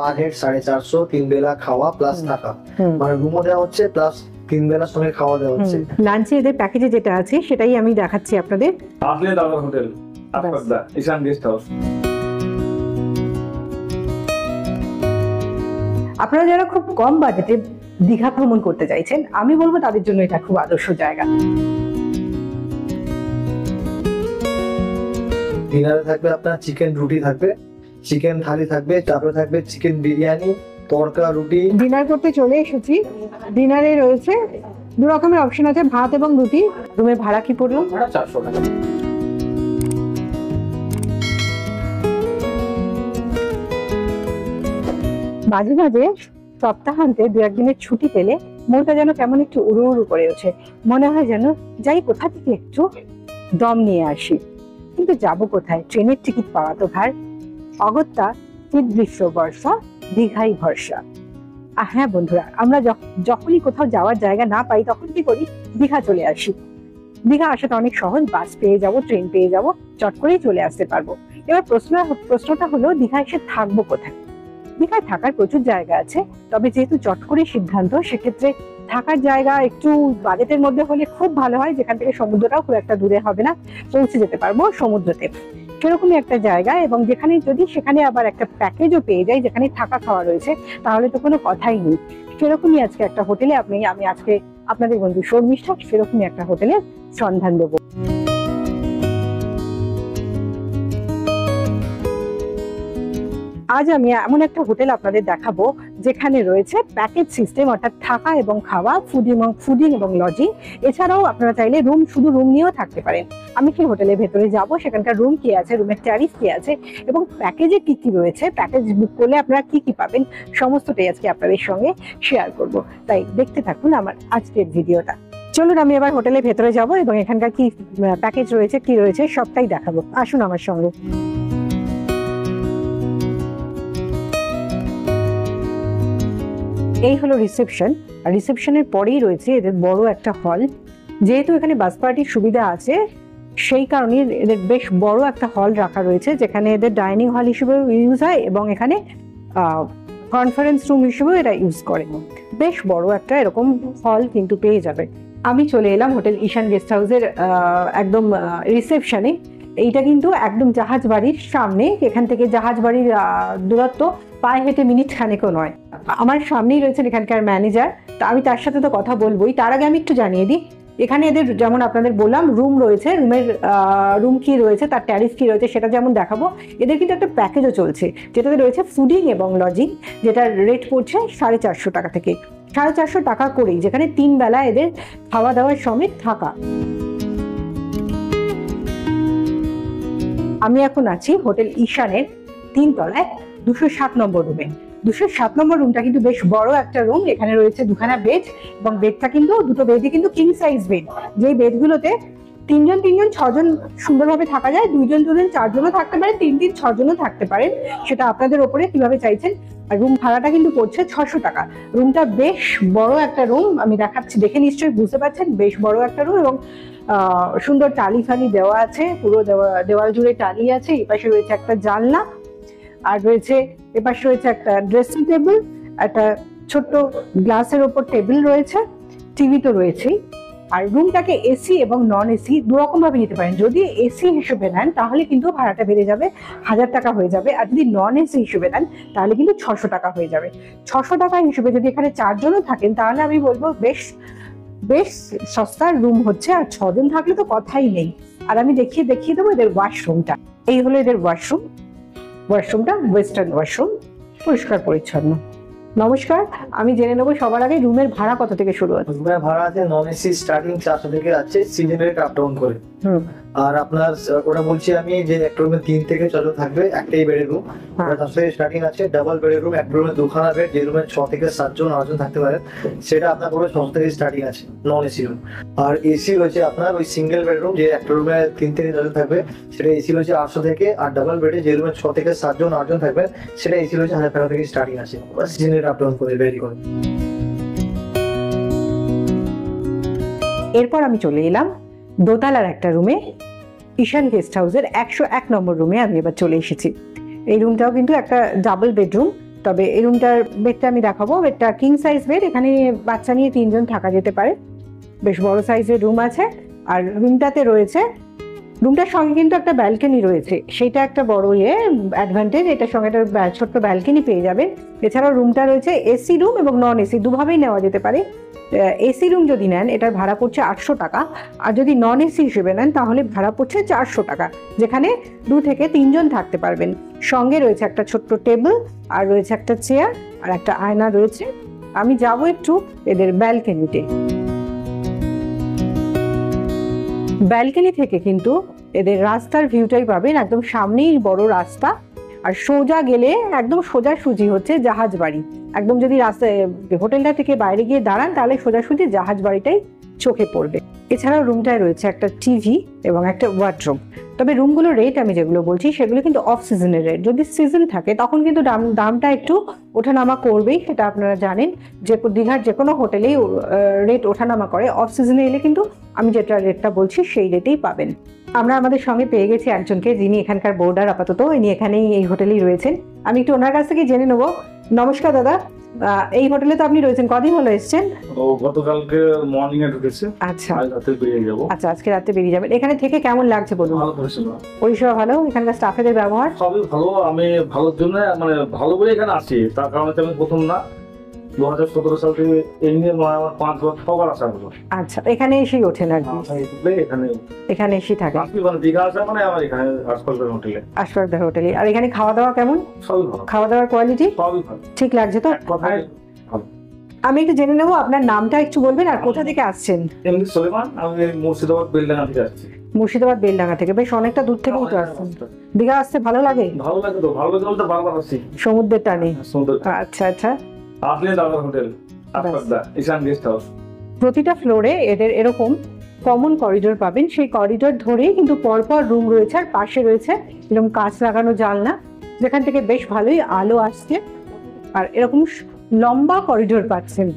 Per head 450, 3 বেলা খাওয়া plus থাকা, মানে রুমও দেওয়া হচ্ছে প্লাস 3 বেলার সঙ্গে খাওয়া দেওয়া হচ্ছে। লাঞ্চে এদের প্যাকেজে যেটা আছে সেটাই আমি দেখাচ্ছি আপনাদের। আসলে দাদা হোটেল আফতাবদা ঈশান গেস্ট হাউস। আপনারা যারা খুব কম বাজেটে দীঘা ভ্রমণ করতে চাইছেন, আমি বলবো তাদের জন্য এটা খুব আদর্শ জায়গা। ডিনারে থাকবে আপনার চিকেন রুটি থাকবে, চিকেন থালি থাকবে, তারপরে থাকবে চিকেন বিরিয়ানি, তড়কা রুটি। ডিনার করতে চলে এসেছি। ডিনারে রয়েছে দু রকমের অপশন আছে, ভাত এবং রুটি। রুমের ভাড়া কি পড়লো? 400 টাকা। মাঝে মাঝে সপ্তাহান্তে দু একদিনের ছুটি পেলে মনটা যেন কেমন একটু উড়ু উড়ু করে ওঠে। মনে হয় যেন যাই কোথা থেকে একটু দম নিয়ে আসি, কিন্তু যাব কোথায়? ট্রেনের টিকিট পাওয়া তো ভার। অগত্যা শীত গ্রীষ্ম বর্ষা, দীঘাই ভরসা। হ্যাঁ বন্ধুরা, আমরা যখনই কোথাও যাওয়ার জায়গা না পাই তখন কি করি? দীঘা চলে আসি। দীঘা আসাটা অনেক সহজ, বাস পেয়ে যাব, ট্রেন পেয়ে যাব, চট করেই চলে আসতে পারবো। এবার প্রশ্নটা হলো দীঘা এসে থাকবো কোথায়? দীঘায় থাকার প্রচুর জায়গা আছে, তবে যেহেতু চট করে সিদ্ধান্ত, সেক্ষেত্রে থাকার জায়গা একটু বাজেটের মধ্যে হলে খুব ভালো হয়, যেখান থেকে সমুদ্রটাও খুব একটা দূরে হবে না, পৌঁছে যেতে পারবো সমুদ্রতে। সেরকমই একটা জায়গা, এবং যেখানে যদি সেখানে আবার একটা প্যাকেজও পেয়ে যাই যেখানে থাকা খাওয়া রয়েছে, তাহলে তো কোনো কথাই নেই। সেরকমই আজকে একটা হোটেলে আমি আজকে আপনাদের বন্ধু শর্মিষ্ঠা সেরকমই একটা হোটেলের সন্ধান দেবো। আজ আমি এমন একটা হোটেল আপনাদের দেখাবো যেখানে রয়েছে প্যাকেজ সিস্টেম, অর্থাৎ থাকা এবং খাওয়া, ফুডিং এবং লজিং। এছাড়াও আপনারা চাইলে শুধু রুম নিয়েও থাকতে পারেন। আমি সেই হোটেলের ভেতরে যাব, সেখানকার রুম কি আছে, রুমের ট্যারিফ কি আছে, এবং প্যাকেজে কি কি রয়েছে, প্যাকেজ বুক করলে আপনারা কি কি পাবেন, সমস্তটাই আজকে আপনাদের সঙ্গে শেয়ার করব। তাই দেখতে থাকুন আমার আজকের ভিডিওটা। চলুন আমি এবার হোটেলের ভেতরে যাব এবং এখানকার কি প্যাকেজ রয়েছে, কি রয়েছে সবটাই দেখাবো। আসুন আমার সঙ্গে। এই হলো রিসেপশন। আর রিসেপশনের পরেই রয়েছে এদের বড় একটা হল। যেহেতু এখানে বাস পার্টির সুবিধা আছে, সেই কারণে এদের বেশ বড় একটা হল রাখা রয়েছে, যেখানে এদের ডাইনিং হল হিসেবেও ইউজ হয় এবং এখানে কনফারেন্স রুম হিসেবেও এরা ইউজ করে। বেশ বড় একটা এরকম হল কিন্তু পেয়ে যাবে। আমি চলে এলাম হোটেল ঈশান গেস্ট হাউসের একদম রিসেপশনে। এইটা কিন্তু একদম জাহাজ বাড়ির সামনে। এখান থেকে জাহাজ বাড়ির দূরত্ব পায়ে হেঁটে মিনিট খানেকও নয়। আমার সামনেই রয়েছেন এখানকার ম্যানেজার, তা আমি তার সাথে তো কথা বলবোই। তার আগে আমি একটু জানিয়ে দিই, এখানে এদের যেমন আপনাদের বললাম রুম রয়েছে, রুম কি রয়েছে, তার ট্যারিফ কি রয়েছে সেটা যেমন দেখাবো। এদের কিন্তু একটা প্যাকেজও চলছে যেটাতে রয়েছে ফুডিং এবং লজিং, যেটার রেট পড়ছে 450 টাকা থেকে 450 টাকা করেই, যেখানে 3 বেলা এদের খাওয়া দাওয়ার সমেত থাকা। আমি এখন আছি হোটেল ঈশানের 3 তলায় 207 নম্বর রুমে। 207 নম্বর রুমটা কিন্তু বেশ বড় একটা রুম। এখানে রয়েছে দুখানা বেড, এবং বেডটা কিন্তু দুটো বেডই কিন্তু কিং সাইজ বেড। যেই বেডগুলোতে 3 জন 6 জন সুন্দরভাবে থাকা যায়। 2 জন 4 জনও থাকতে পারে, 3 6 জনও থাকতে পারেন, সেটা আপনাদের ওপরে কিভাবে চাইছেন। আর রুম ভাড়াটা কিন্তু পড়ছে 600 টাকা। রুমটা বেশ বড় একটা রুম, আমি দেখাচ্ছি, দেখে নিশ্চয়ই বুঝতে পারছেন বেশ বড় একটা রুম। এবং সুন্দর টালি ফালি দেওয়া আছে, পুরো দেওয়াল জুড়ে টালি আছে। এপাশে রয়েছে একটা জানলা, আর রয়েছে এপাশে রয়েছে একটা ড্রেসিং টেবিল, একটা ছোট্ট গ্লাসের ওপর টেবিল রয়েছে, টিভি তো রয়েছেই। আর রুমটাকে এসি এবং নন এসি দুরকম ভাবে নিতে পারেন। যদি এসি হিসেবে নেন তাহলে কিন্তু ভাড়াটা বেড়ে যাবে, 1000 টাকা হয়ে যাবে। আর যদি নন এসি হিসেবে নেন তাহলে কিন্তু 600 টাকা হয়ে যাবে। 600 টাকা হিসেবে যদি এখানে 4 জনও থাকেন তাহলে আমি বলবো বেশ সস্তার রুম হচ্ছে। আর 6 জন থাকলে তো কথাই নেই। আর আমি দেখিয়ে দেবো এদের ওয়াশরুমটা। এই হলো এদের ওয়াশরুমটা ওয়েস্টার্ন ওয়াশরুম, পরিষ্কার পরিচ্ছন্ন। নমস্কার, আমি জেনে নেবো সবার আগে রুমের ভাড়া কত থেকে শুরু হচ্ছে। রুমের ভাড়া আছে নন এসি স্টার্টিং 400 থেকে আছে, সিজন রেট আপ ডাউন করে। আর আপনার ওটা বলছি আমি যে একটা রুমে 3 থেকে 6 জন থাকবে, একটাই বেডের রুম। তার সাথে স্টার্টিং আছে ডাবল বেডের রুম, একটা রুমে 2খানা বেড, যে রুমে 6 থেকে 7 জন 8 জন থাকতে পারেন, সেটা আপনার পুরো 600 থেকে স্টার্টিং আছে নন এসি রুম। আর এসি রয়েছে আপনার ওই সিঙ্গেল বেডরুম, যে একটা রুমে 3 থেকে 6 জন থাকবে, সেটা এসি রয়েছে 800 থেকে। আর ডাবল বেডে যে রুমে 6 থেকে 7 জন 8 জন থাকবে, সেটা এসি রয়েছে 1000 টাকা থেকে স্টার্টিং আছে। সিজন রেট আপ ডাউন করে ভেরি করে। এরপর আমি চলে এলাম দোতলার একটা রুমে, ঈশান গেস্ট হাউসের 101 নম্বর রুমে আমি এবার চলে এসেছি। এই রুমটাও কিন্তু একটা ডাবল বেডরুম, তবে এই রুমটার বেডটা আমি দেখাবো। বেডটা কিং সাইজ বেড, এখানে বাচ্চা নিয়ে 3 জন থাকা যেতে পারে। বেশ বড় সাইজের রুম আছে। আর রুমটাতে রয়েছে, রুমটার সঙ্গে কিন্তু একটা ব্যালকনি রয়েছে, সেটা একটা বড় অ্যাডভান্টেজ। এটার সঙ্গে একটা ছোট্ট ব্যালকনি পেয়ে যাবেন। এছাড়াও রুমটা রয়েছে এসি রুম এবং নন এসি দুভাবেই নেওয়া যেতে পারে। এসি রুম যদি নেন এটার ভাড়া পড়ছে 800 টাকা, আর যদি নন এসি হিসেবে নেন তাহলে ভাড়া পড়ছে 400 টাকা, যেখানে 2 থেকে 3 জন থাকতে পারবেন। সঙ্গে রয়েছে একটা ছোট্ট টেবিল, আর রয়েছে একটা চেয়ার, আর একটা আয়না রয়েছে। আমি যাব একটু এদের ব্যালকনিতে। ব্যালকনি থেকে কিন্তু এদের রাস্তার ভিউটাই পাবেন, একদম সামনেই বড় রাস্তা। আর সোজা গেলে একদম সোজাসুজি হচ্ছে জাহাজ বাড়ি। একদম যদি রাস্তায় হোটেলটা থেকে বাইরে গিয়ে দাঁড়ান তাহলে সোজাসুজি জাহাজ বাড়িটাই চোখে পড়বে। এছাড়াও রুমটায় রয়েছে একটা টিভি এবং একটা ওয়ার্ডরোব। তবে রুমগুলোর রেট আমি যেগুলো বলছি সেগুলো কিন্তু অফ সিজনের রেট। যদি সিজন থাকে তখন কিন্তু দামটা একটু ওঠানামা করবেই, সেটা আপনারা জানেন। যে দীঘার যে কোনো হোটেলেই রেট ওঠানামা করে। অফ সিজনে এলে কিন্তু আমি যেটা রেটটা বলছি সেই রেটেই পাবেন। আমরা আমাদের সঙ্গে পেয়ে গেছি একজনকে, যিনি এখানকার বোর্ডার আপাতত, ইনি এখানেই এই হোটেলেই রয়েছেন। আমি একটু ওনার কাছ থেকে জেনে নেবো। নমস্কার দাদা, এই হোটেলে তো আপনি রয়েছেন, কদিন হলো এসেছেন? গতকালকে মর্নিং এ ঢুকেছে। আচ্ছা, আজ রাতে বেরিয়ে যাবো। আচ্ছা, আজকে রাতে বেরিয়ে যাবেন। এখানে থেকে কেমন লাগছে বলুন? ভালো করেছিল, পরিষেবা ভালো, এখানকার স্টাফেদের ব্যবহার সবই ভালো। আমি ভালোর জন্য মানে ভালো বলে এখানে আসি, তার কারণে আমি প্রথম না, 2017 সাল থেকে এই নিয়ে আমার 5 বছর সবার আসা হলো। আচ্ছা, এখানে এসেই ওঠেন আর কি? এখানে এসেই থাকে। দীঘা আসা মানে আমার এখানে আশপাশের হোটেলে। আশপাশদার হোটেলে। আর এখানে খাওয়া দাওয়া কেমন? সবই ভালো, খাওয়া দাওয়ার কোয়ালিটি সবই ভালো, ঠিক লাগছে তো? কথাই আমি একটু জেনে নেবো আপনার নামটা একটু বলবেন, আর কোথা থেকে আসছেন? এমনি সুলেমান, আমি মুর্শিদাবাদ বেলডাঙ্গা থেকে আসছি। মুর্শিদাবাদ বেলডাঙ্গা থেকে, বেশ অনেকটা দূর থেকেই তো আসছেন। দীঘা আসতে ভালো লাগে? ভালো লাগে তো, ভালো লাগে বলতে বারবার আসছি সমুদ্রের টানে। সমুদ্র। আচ্ছা আচ্ছা। আপনি দাদার হোটেল আফতাবদা ঈশান গেস্ট হাউস। প্রতিটা ফ্লোরে এদের এরকম কমন করিডোর পাবেন। সেই করিডোর ধরেই কিন্তু পরপর রুম রয়েছে, আর পাশে রয়েছে এরকম কাঁচ লাগানো জানলা, যেখান থেকে বেশ ভালোই আলো আসছে। আর এরকম লম্বা করিডোর পাচ্ছেন।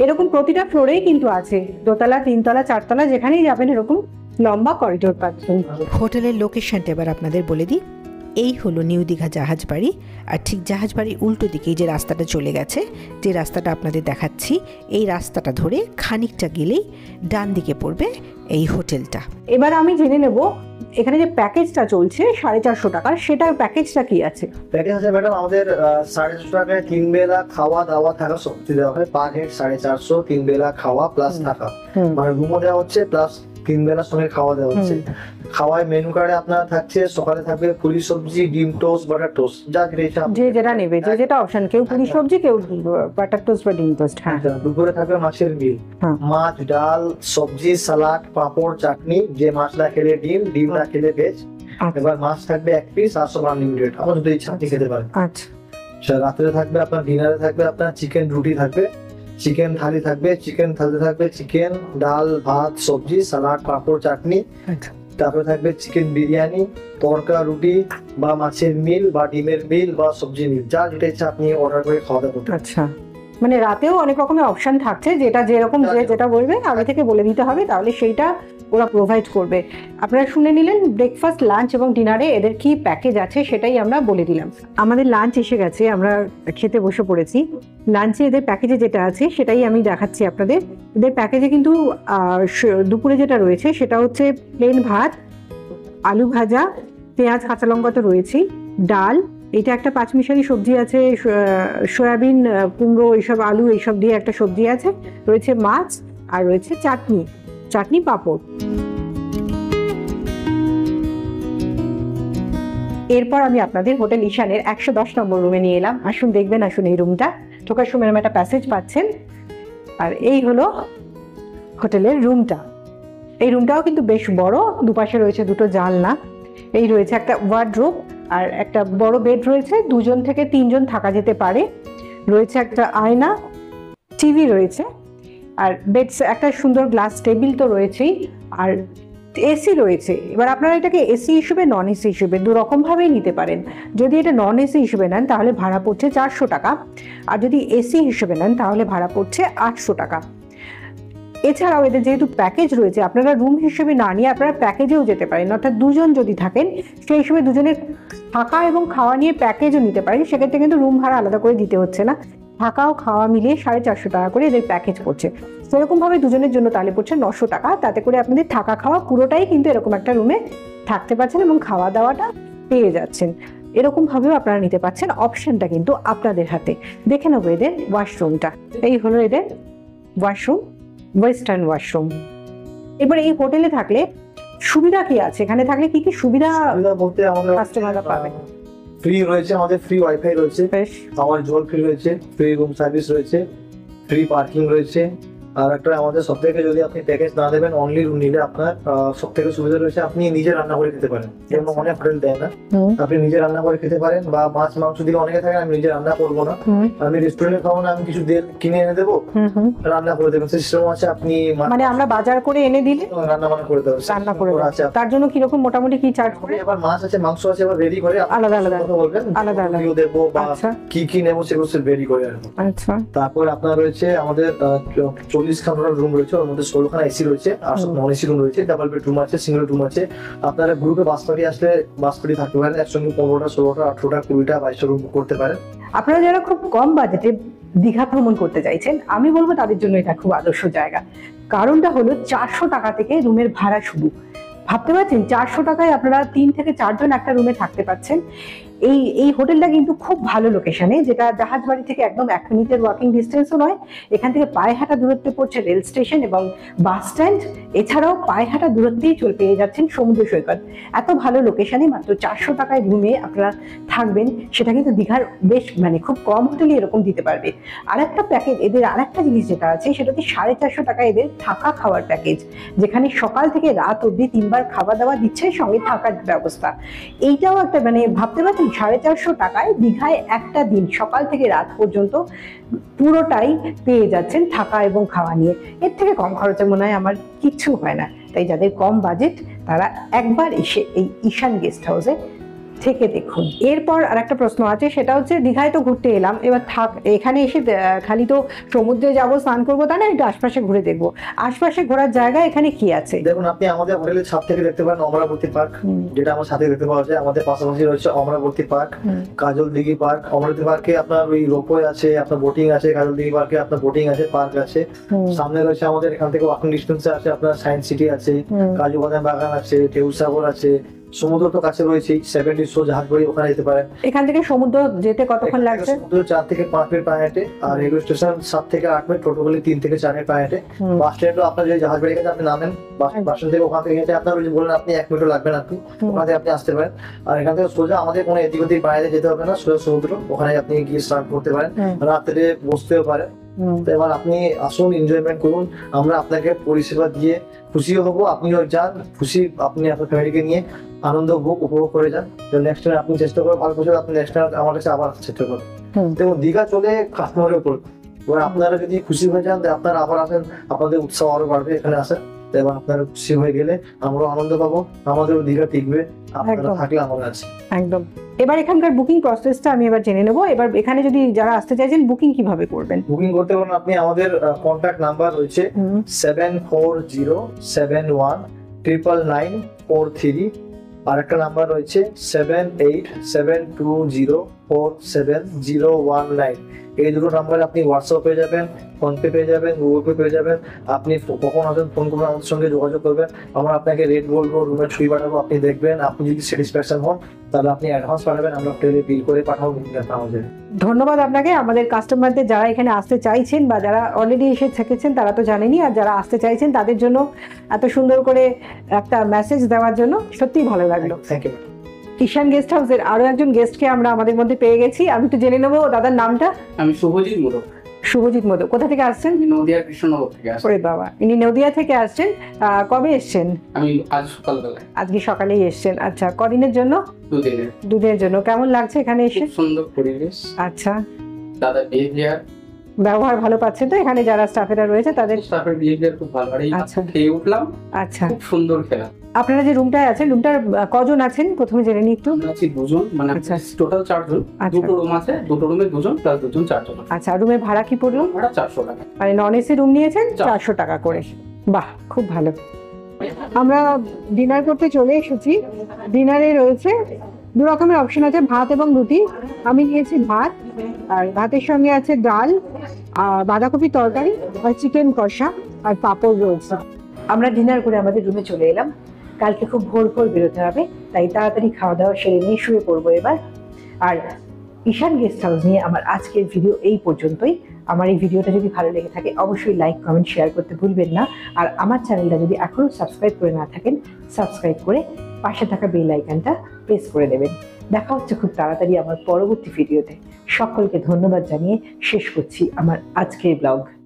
এরকম প্রতিটা ফ্লোরেই কিন্তু আছে, 2তলা 3তলা 4তলা, যেখানেই যাবেন এরকম লম্বা করিডোর পাচ্ছেন। হোটেলের লোকেশনটা এবার আপনাদের বলে দিই। এই হলো নিউ দীঘা জাহাজ বাড়ি। আর ঠিক জাহাজ বাড়ির উল্টো দিকেই যে রাস্তাটা চলে গেছে, যে রাস্তাটা আপনাদের দেখাচ্ছি, এই রাস্তাটা ধরে খানিকটা গেলেই ডান দিকে পড়বে এই হোটেলটা। এবার আমি জেনে নেব এখানে যে প্যাকেজটা চলছে 450 টাকার, সেটার প্যাকেজটা কি আছে? প্যাকেজ আছে ম্যাডাম আমাদের 450 টাকায় 3 বেলা খাওয়া দাওয়া থাকা সব কিছু দেওয়া হয়। পার হেড 450, 3 বেলা খাওয়া প্লাস থাকা, মানে রুমও দেওয়া হচ্ছে প্লাস 3 বেলার সঙ্গে খাওয়া দেওয়া হচ্ছে। খাওয়ায় মেনু কার্ডে আপনার থাকছে, সকালে থাকবে পুরি সবজি, ডিম টোস্ট, বাটার টোস্ট, যা যেটা যে যেটা নেবে, যে যেটা অপশন, কেউ পুরি সবজি, কেউ বাটার টোস্ট বা ডিম টোস্ট। হ্যাঁ, দুপুরে থাকবে মাছের মিল, মাছ, ডাল, সবজি, সালাড, পাঁপড়, চাটনি। যে মাছ না খেলে ডিম, ডিম না খেলে ভেজ। এবার মাছ থাকবে 1 পিস, আর সব আনলিমিটেড, আমার যদি ইচ্ছা আপনি খেতে পারেন। আচ্ছা, রাত্রে থাকবে আপনার, ডিনারে থাকবে আপনার চিকেন রুটি থাকবে, চিকেন থালি থাকবে, চিকেন থালি থাকবে, চিকেন, ডাল, ভাত, সবজি, সালাড, পাঁপড়, চাটনি। তারপরে থাকবে চিকেন বিরিয়ানি, তড়কা রুটি, বা মাছের মিল, বা ডিমের মিল, বা সবজি মিল, যা যেটা ইচ্ছা আপনি অর্ডার করে খাওয়া দাওয়া করতে। আচ্ছা, মানে রাতেও অনেক রকমের অপশন থাকছে, যেটা যেরকম যে যেটা বলবে আগে থেকে বলে দিতে হবে, তাহলে সেইটা ওরা প্রোভাইড করবে। আপনারা শুনে নিলেন ব্রেকফাস্ট, লাঞ্চ এবং ডিনারে এদের কি প্যাকেজ আছে, সেটাই আমরা বলে দিলাম। আমাদের লাঞ্চ এসে গেছে, আমরা খেতে বসে পড়েছি। লাঞ্চে এদের প্যাকেজে যেটা আছে সেটাই আমি দেখাচ্ছি আপনাদের। এদের প্যাকেজে কিন্তু দুপুরে যেটা রয়েছে সেটা হচ্ছে প্লেন ভাত, আলু ভাজা, পেঁয়াজ, কাঁচা লঙ্কা তো রয়েছেই, ডাল, এটা একটা পাঁচমিশালি সবজি আছে, সয়াবিন, কুমড়ো, এইসব, আলু, এইসব দিয়ে একটা সবজি আছে, রয়েছে মাছ, আর রয়েছে চাটনি, চাটনি, পাঁপড়। এরপর আমি আপনাদের হোটেল ঈশানের 110 নম্বর রুমে নিয়ে এলাম। আসুন দেখবেন, আসুন এই রুমটা। ঢোকার সময় এরকম একটা প্যাসেজ পাচ্ছেন, আর এই হলো হোটেলের রুমটা। এই রুমটাও কিন্তু বেশ বড়, দুপাশে রয়েছে 2টো জানলা, এই রয়েছে একটা ওয়ার্ডরোব, আর একটা বড় বেড রয়েছে, 2 জন থেকে 3 জন থাকা যেতে পারে। রয়েছে একটা আয়না, টিভি রয়েছে, আর বেড, একটা সুন্দর গ্লাস টেবিল তো রয়েছেই, আর এসি রয়েছে। এবার আপনারা এটাকে এসি হিসেবে, নন এসি হিসেবে 2 রকম ভাবেই নিতে পারেন। যদি এটা নন এসি হিসেবে নেন তাহলে ভাড়া পড়ছে 400 টাকা, আর যদি এসি হিসেবে নেন তাহলে ভাড়া পড়ছে 800 টাকা। এছাড়াও এদের যেহেতু প্যাকেজ রয়েছে, আপনারা রুম হিসেবে না নিয়ে আপনারা প্যাকেজেও যেতে পারেন, অর্থাৎ 2 জন যদি থাকেন সেই হিসেবে 2 জনের থাকা এবং খাওয়া নিয়ে প্যাকেজও নিতে পারেন, সেক্ষেত্রে কিন্তু রুম ভাড়া আলাদা করে দিতে হচ্ছে না, থাকা ও খাওয়া মিলিয়ে 450 টাকা করে এদের প্যাকেজ পড়ছে। সেরকম ভাবে দুজনের জন্য তাহলে পড়ছে 900 টাকা, তাতে করে আপনাদের থাকা খাওয়া পুরোটাই কিন্তু এরকম একটা রুমে থাকতে পারছেন এবং খাওয়া দাওয়াটা পেয়ে যাচ্ছেন। এরকম ভাবেও আপনারা নিতে পারছেন, অপশনটা কিন্তু আপনাদের হাতে। দেখে নেবো এদের ওয়াশরুমটা। এই হলো এদের ওয়াশরুম, ওয়েস্টার্ন ওয়াশরুম। এবার এই হোটেলে থাকলে সুবিধা কি আছে, এখানে থাকলে কি কি সুবিধা বলতে আমাদের কাস্টমাররা পাবে? ফ্রি রয়েছে, আমাদের ফ্রি ওয়াইফাই রয়েছে, বেশ, আমার জল ফ্রি রয়েছে, ফ্রি রুম সার্ভিস রয়েছে, ফ্রি পার্কিং রয়েছে। আর একটা আমাদের সব থেকে, যদি আপনি প্যাকেজ না দেবেন অনলি রুম নিলে আপনার সব থেকে সুবিধা রয়েছে, আপনি নিজে রান্না করে খেতে পারেন, যেমন অনেক হোটেল দেয় না, আপনি নিজে রান্না করে খেতে পারেন। বা মাছ মাংস দিকে অনেকে থাকে আমি নিজে রান্না করবো না, আমি রেস্টুরেন্টে খাবো না, আমি কিছু কিনে এনে দেবো, রান্না করে দেবেন, সিস্টেম আছে। আপনি মানে আমরা বাজার করে এনে দিলে রান্না করে দেবেন, রান্না করে আছে। তার জন্য কিরকম মোটামুটি কি চার্জ করে? এবার মাছ আছে, মাংস আছে, এবার রেডি করে আলাদা আলাদা বলবেন, আলাদা আলাদা দেবো বা আচ্ছা কি নেবো সেগুলো রেডি করে রাখবো। আচ্ছা, তারপর আপনার রয়েছে আমাদের 40 খানার রুম রয়েছে, ওর মধ্যে 16 খানা এসি রয়েছে, আর সব নন এসি রুম রয়েছে, ডাবল বেডরুম আছে, সিঙ্গেল রুম আছে। আপনারা গ্রুপে বাস পার্টি আসলে বাস পার্টি থাকতে পারেন, একসঙ্গে 15টা 16টা 18টা 20টা 22টা রুম করতে পারেন। আপনারা যারা খুব কম বাজেটে দীঘা ভ্রমণ করতে চাইছেন, আমি বলবো তাদের জন্য এটা খুব আদর্শ জায়গা। কারণটা হলো 400 টাকা থেকে রুমের ভাড়া শুরু। ভাবতে পারছেন 400 টাকায় আপনারা 3 থেকে 4 জন একটা রুমে থাকতে পাচ্ছেন। এই হোটেলটা কিন্তু খুব ভালো লোকেশনে, যেটা জাহাজবাড়ি থেকে একদম 1 মিনিটের ওয়াকিং ডিস্টেন্সও নয়। এখান থেকে পায়ে হাঁটা দূরত্বে পড়ছে রেল স্টেশন এবং বাস স্ট্যান্ড, এছাড়াও পায়ে হাঁটা দূরত্বেই পেয়ে যাচ্ছেন সমুদ্র সৈকত। এত ভালো লোকেশনে মাত্র 400 টাকায় রুমে আপনারা থাকবেন, সেটা কিন্তু দীঘার বেশ মানে খুব কম হোটেলে এরকম দিতে পারবে। আর একটা প্যাকেজ, এদের আর একটা জিনিস যেটা আছে সেটা হচ্ছে 450 টাকা এদের থাকা খাওয়ার প্যাকেজ, যেখানে সকাল থেকে রাত অবধি 3 বার খাওয়া দাওয়া দিচ্ছে, সঙ্গে থাকার ব্যবস্থা। এইটাও একটা মানে ভাবতে পারছেন 450 টাকায় দীঘায় একটা দিন সকাল থেকে রাত পর্যন্ত পুরোটাই পেয়ে যাচ্ছেন থাকা এবং খাওয়া নিয়ে। এর থেকে কম খরচে মনে হয় আমার কিচ্ছু হয় না। তাই যাদের কম বাজেট তারা একবার এসে এই ঈশান গেস্ট হাউসে থেকে দেখুন। এরপর আর একটা প্রশ্ন আছে, সেটা হচ্ছে দীঘায় তো ঘুরতে এলাম, এবার এখানে এসে খালি তো সমুদ্রে যাবো স্নান করবো তা না, একটু আশপাশে ঘুরে দেখবো। আশপাশে ঘোরার জায়গা এখানে কি আছে? দেখুন, আপনি আমাদের হোটেলের ছাদ থেকে দেখতে পারেন অমরাবতী পার্ক, যেটা আমার সাথে দেখতে পাওয়া যায়। আমাদের পাশাপাশি রয়েছে অমরাবতী পার্ক, কাজল দিঘি পার্ক। অমরাবতী পার্কে আপনার ওই রোপওয়ে আছে, আপনার বোটিং আছে, কাজল দিঘি পার্কে আপনার বোটিং আছে, পার্ক আছে। সামনে রয়েছে আমাদের এখান থেকে ওয়াকিং ডিস্টেন্সে আছে আপনার সায়েন্স সিটি আছে, কাজু বাদাম বাগান আছে, ঢেউ সাগর আছে, সমুদ্র তো কাছে রয়েছে, 70 শো জাহাজবাড়ি, ওখানে যেতে পারেন। এখান থেকে সমুদ্র যেতে কতক্ষণ লাগছে? সমুদ্র 4 থেকে 5 মিনিট পায়ে হেঁটে, আর রেলওয়ে স্টেশন 7 থেকে 8 মিনিট, টোটো গেলে 3 থেকে 4 মিনিট পায়ে হেঁটে। বাস স্ট্যান্ডও আপনার যে জাহাজবাড়ি কাছে আপনি নামেন, বাস স্ট্যান্ড থেকে ওখান থেকে হেঁটে আপনার ওই যে বলেন আপনি 1 মিনিটও লাগবেন, আপনি ওখান থেকে আপনি আসতে পারেন। আর এখান থেকে সোজা আমাদের কোনো এদিক ওদিক বাইরে যেতে হবে না, সোজা সমুদ্র, ওখানে আপনি গিয়ে স্নান করতে পারেন, রাত্রে বসতেও পারেন। তো এবার আপনি আসুন, এনজয়মেন্ট করুন, আমরা আপনাকে পরিষেবা দিয়ে খুশিও হবো, আপনিও যান খুশি, আপনি আপনার ফ্যামিলিকে নিয়ে আনন্দ উপভোগ করে যান। নেক্সট টাইম আপনি চেষ্টা করবেন ভালো কিছু, আপনি নেক্সট টাইম আমার কাছে আবার চেষ্টা করবেন। দেখুন, দীঘা চলে কাস্টমারের উপর, এবার আপনারা যদি খুশি হয়ে যান আপনারা আবার আসেন, আপনাদের উৎসাহ আরো বাড়বে এখানে আসেন। এবার আপনারা খুশি হয়ে গেলে আমরাও আনন্দ পাবো, আমাদেরও দীঘা টিকবে, আপনারা থাকলে আমরা আছি। একদম। এবার এখানকার বুকিং প্রসেসটা আমি এবার জেনে নেবো। এবার এখানে যদি যারা আসতে চাইছেন বুকিং কিভাবে করবেন? বুকিং করতে পারেন আপনি, আমাদের কন্ট্যাক্ট নাম্বার রয়েছে 7409799943, আর একটা নাম্বার রয়েছে 7872047019। এই দুটো নাম্বারে আপনি হোয়াটসঅ্যাপ পেয়ে যাবেন, ফোনপে পেয়ে যাবেন, গুগল পে পেয়ে যাবেন। আপনি কখন আসবেন ফোন করবেন, আমাদের সঙ্গে যোগাযোগ করবেন, আমরা আপনাকে রেট বলবো, রুমের ছবি পাঠাবো, আপনি দেখবেন। আপনি যদি স্যাটিসফ্যাকশন হন তাহলে আপনি অ্যাডভান্স পাঠাবেন, আমরা হোটেলে বিল করে পাঠাবো আমাদের। ধন্যবাদ আপনাকে। আমাদের কাস্টমারদের যারা এখানে আসতে চাইছেন বা যারা অলরেডি এসে থেকেছেন তারা তো জানেনই, আর যারা আসতে চাইছেন তাদের জন্য এত সুন্দর করে একটা মেসেজ দেওয়ার জন্য সত্যিই ভালো লাগলো। Thank you. ঈশান গেস্ট হাউসের আরো একজন গেস্টকে আমরা আমাদের মধ্যে পেয়ে গেছি। আমি তো জেনে নেবো দাদার নামটা। আমি শুভজিৎ মোদক। শুভজিৎ মোদক, কোথা থেকে আসছেন? নদিয়া কৃষ্ণনগর থেকে আসছি। ওরে বাবা, ইনি নদিয়া থেকে আসছেন। কবে এসছেন? আমি আজ সকালবেলায়। আজকে সকালেই এসছেন। আচ্ছা, কদিনের জন্য? 2 দিনের। 2 দিনের জন্য। কেমন লাগছে এখানে এসে? খুব সুন্দর পরিবেশ। আচ্ছা, দাদা বিহেভিয়ার, ব্যবহার ভালো পাচ্ছেন তো এখানে যারা স্টাফেরা রয়েছে তাদের? স্টাফের বিহেভিয়ার খুব ভালো। আর এই আচ্ছা, খেয়ে উঠলাম, আচ্ছা, খুব সুন্দর খেলা। আপনারা যে রুমটায় আছেন, রুমটার কজন আছেন প্রথমে জেনে নিই একটু। আমরা আছি 2 জন, মানে আচ্ছা, টোটাল 4 জন। আচ্ছা। 2টো রুম আছে, 2টো রুমে 2 জন প্লাস 2 জন 4 জন। আচ্ছা, রুমের ভাড়া কি পড়লো? ভাড়া 400 টাকা। মানে নন এসি রুম নিয়েছেন 400 টাকা করে। বাহ, খুব ভালো। আমরা ডিনার করতে চলে এসেছি। ডিনারে রয়েছে দু রকমের অপশন আছে, ভাত এবং রুটি। আমি নিয়েছি ভাত, আর ভাতের সঙ্গে আছে ডাল, আর বাঁধাকপি তরকারি, আর চিকেন কষা, আর পাঁপড় রয়েছে। আমরা ডিনার করে আমাদের রুমে চলে এলাম। কালকে খুব ভোর ভোর বেরোতে হবে, তাই তাড়াতাড়ি খাওয়া দাওয়া সেরে নিয়ে শুয়ে পড়বো এবার। আর ঈশান গেস্ট হাউস নিয়ে আমার আজকের ভিডিও এই পর্যন্তই। আমার এই ভিডিওটা যদি ভালো লেগে থাকে অবশ্যই লাইক, কমেন্ট, শেয়ার করতে ভুলবেন না। আর আমার চ্যানেলটা যদি এখনো সাবস্ক্রাইব করে না থাকেন, সাবস্ক্রাইব করে পাশে থাকা বেল আইকনটা প্রেস করে দেবেন। দেখা হচ্ছে খুব তাড়াতাড়ি আমার পরবর্তী ভিডিওতে। সকলকে ধন্যবাদ জানিয়ে শেষ করছি আমার আজকের ব্লগ।